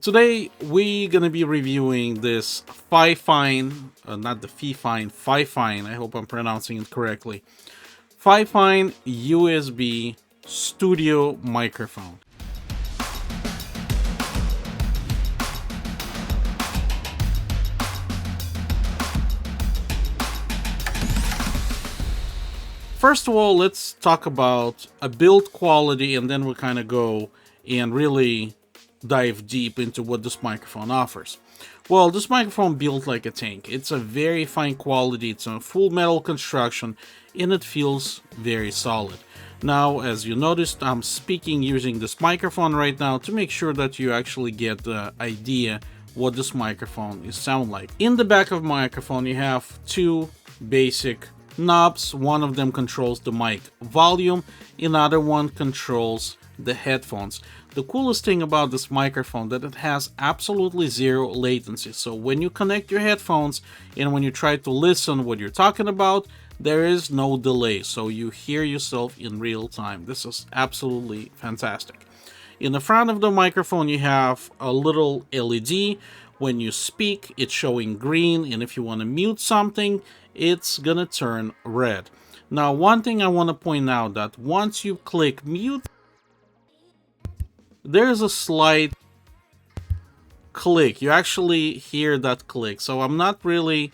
Today we're gonna be reviewing this FiFine, not the FiFine. I hope I'm pronouncing it correctly. FiFine USB studio microphone. First of all, let's talk about a build quality, and then we'll kind of go and really dive deep into what this microphone offers. Well, this microphone built like a tank. It's a very fine quality, it's a full metal construction, and it feels very solid. Now, as you noticed, I'm speaking using this microphone right now to make sure that you actually get the idea what this microphone is sound like. In the back of the microphone, you have two basic knobs. One of them controls the mic volume, another one controls the headphones. The coolest thing about this microphone that it has absolutely zero latency. So when you connect your headphones and when you try to listen what you're talking about, there is no delay. So you hear yourself in real time. This is absolutely fantastic. In the front of the microphone, you have a little LED. When you speak, it's showing green, and if you want to mute something, it's gonna turn red. Now, one thing I want to point out that once you click mute, there's a slight click. You actually hear that click. So I'm not really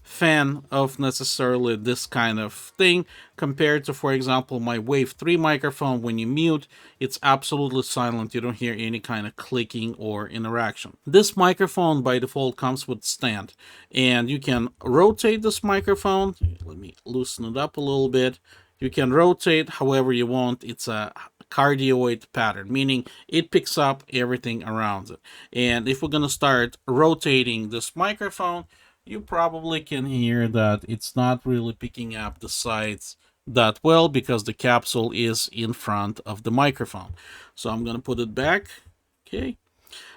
fan of necessarily this kind of thing compared to, for example, my Wave 3 microphone. When you mute, it's absolutely silent. You don't hear any kind of clicking or interaction. This microphone by default comes with stand, and you can rotate this microphone. Let me loosen it up a little bit. You can rotate however you want. It's a cardioid pattern, meaning it picks up everything around it. And if we're gonna start rotating this microphone, you probably can hear that it's not really picking up the sides that well because the capsule is in front of the microphone. So I'm gonna put it back. Okay.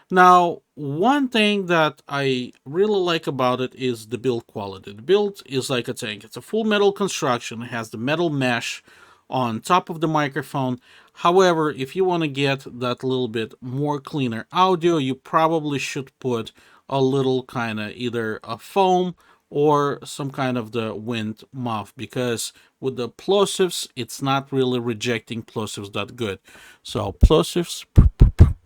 Now, one thing that I really like about it is the build quality. The build is like a tank. It's a full metal construction. It has the metal mesh on top of the microphone. However, if you want to get that little bit more cleaner audio, you probably should put a little kind of either a foam or some kind of the wind muff, because with the plosives, it's not really rejecting plosives that good. So plosives,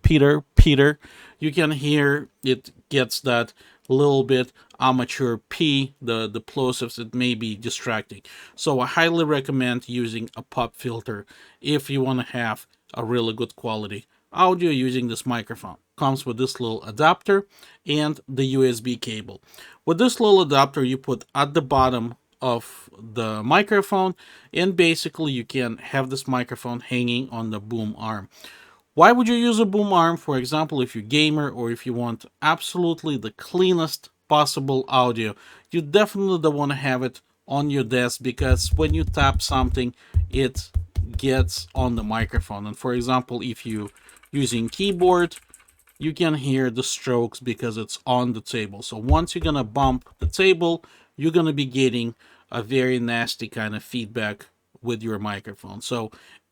Peter, you can hear it gets that little bit amateur P, the plosives, it may be distracting. So I highly recommend using a pop filter if you want to have a really good quality audio using this microphone. Comes with this little adapter and the USB cable. With this little adapter, you put at the bottom of the microphone, and basically you can have this microphone hanging on the boom arm. Why would you use a boom arm? For example, if you're gamer or if you want absolutely the cleanest possible audio, you definitely don't want to have it on your desk, because when you tap something, it gets on the microphone. And for example, if you using keyboard, you can hear the strokes because it's on the table. So once you're gonna bump the table, you're gonna be getting a very nasty kind of feedback with your microphone. So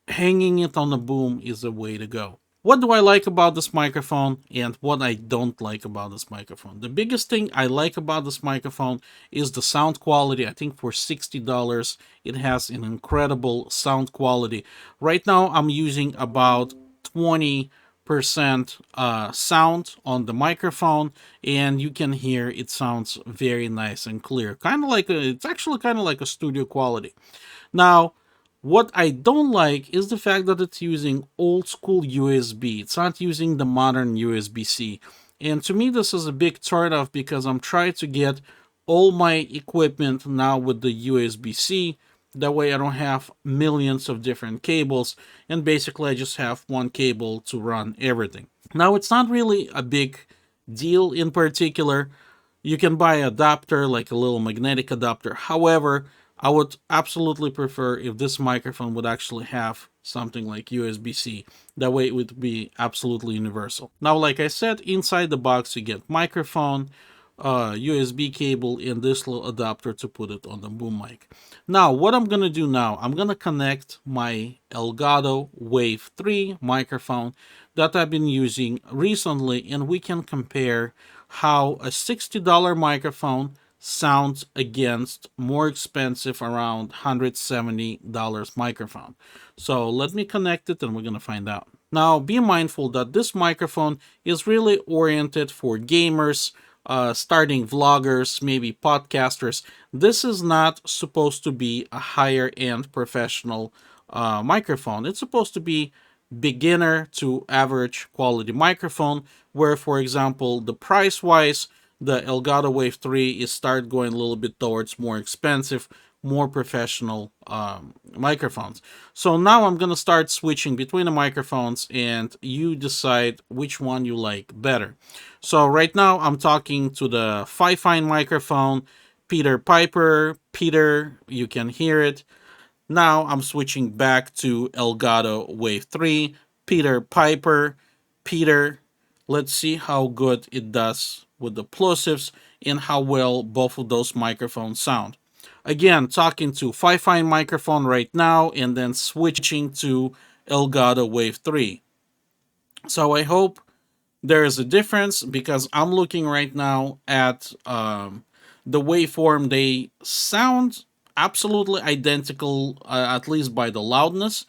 hanging it on the boom is the way to go. What do I like about this microphone and what I don't like about this microphone? The biggest thing I like about this microphone is the sound quality. I think for $60, it has an incredible sound quality. Right now, I'm using about 20% sound on the microphone, and you can hear it sounds very nice and clear. It's actually kind of like a studio quality. Now, what I don't like is the fact that it's using old school USB. It's not using the modern USB-C. And to me, this is a big turn-off because I'm trying to get all my equipment now with the USB-C. That way I don't have millions of different cables, and basically I just have one cable to run everything. Now, it's not really a big deal in particular. You can buy an adapter, like a little magnetic adapter. However, I would absolutely prefer if this microphone would actually have something like USB-C. That way it would be absolutely universal. Now, like I said, inside the box you get microphone, USB cable and this little adapter to put it on the boom mic. Now, what I'm going to do now, I'm going to connect my Elgato Wave 3 microphone that I've been using recently, and we can compare how a $60 microphone sounds against more expensive around $170 microphone. So let me connect it and we're going to find out. Now, be mindful that this microphone is really oriented for gamers, starting vloggers, maybe podcasters. This is not supposed to be a higher end professional microphone. It's supposed to be beginner to average quality microphone, where, for example, the price wise, the Elgato Wave 3 is start going a little bit towards more expensive, more professional microphones. So now I'm going to start switching between the microphones and you decide which one you like better. So right now I'm talking to the FiFine microphone, Peter Piper. Peter, you can hear it. Now I'm switching back to Elgato Wave 3, Peter Piper. Peter, let's see how good it does with the plosives and how well both of those microphones sound. Again, talking to FiFine microphone right now and then switching to Elgato Wave 3. So I hope there is a difference because I'm looking right now at the waveform. They sound absolutely identical, at least by the loudness.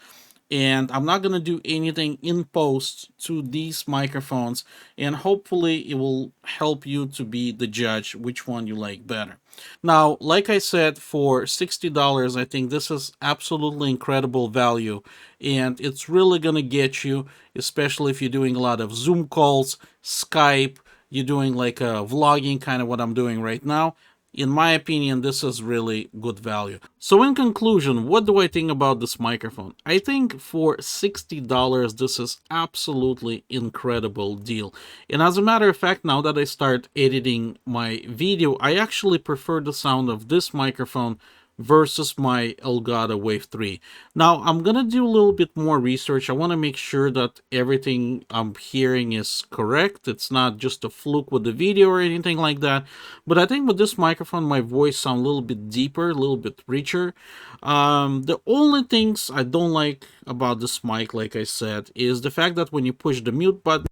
And I'm not going to do anything in post to these microphones. And hopefully it will help you to be the judge which one you like better. Now, like I said, for $60, I think this is absolutely incredible value. And it's really going to get you, especially if you're doing a lot of Zoom calls, Skype, you're doing like a vlogging, kind of what I'm doing right now. In my opinion, this is really good value. So in conclusion, what do I think about this microphone? I think for $60, this is absolutely incredible deal. And as a matter of fact, now that I start editing my video, I actually prefer the sound of this microphone versus my Elgato Wave 3. Now, I'm going to do a little bit more research. I want to make sure that everything I'm hearing is correct. It's not just a fluke with the video or anything like that. But I think with this microphone, my voice sounds a little bit deeper, a little bit richer. The only things I don't like about this mic, like I said, is the fact that when you push the mute button,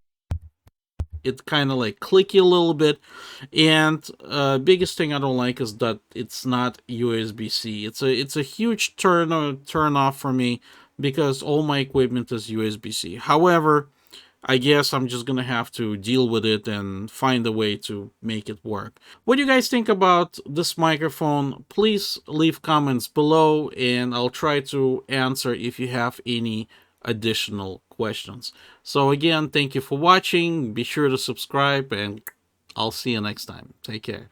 it kind of like clicky a little bit. And biggest thing I don't like is that it's not USB-C. It's a huge turn off for me because all my equipment is USB-C. However, I guess I'm just gonna have to deal with it and find a way to make it work. What do you guys think about this microphone? Please leave comments below and I'll try to answer if you have any additional questions. So again, thank you for watching. Be sure to subscribe and I'll see you next time. Take care.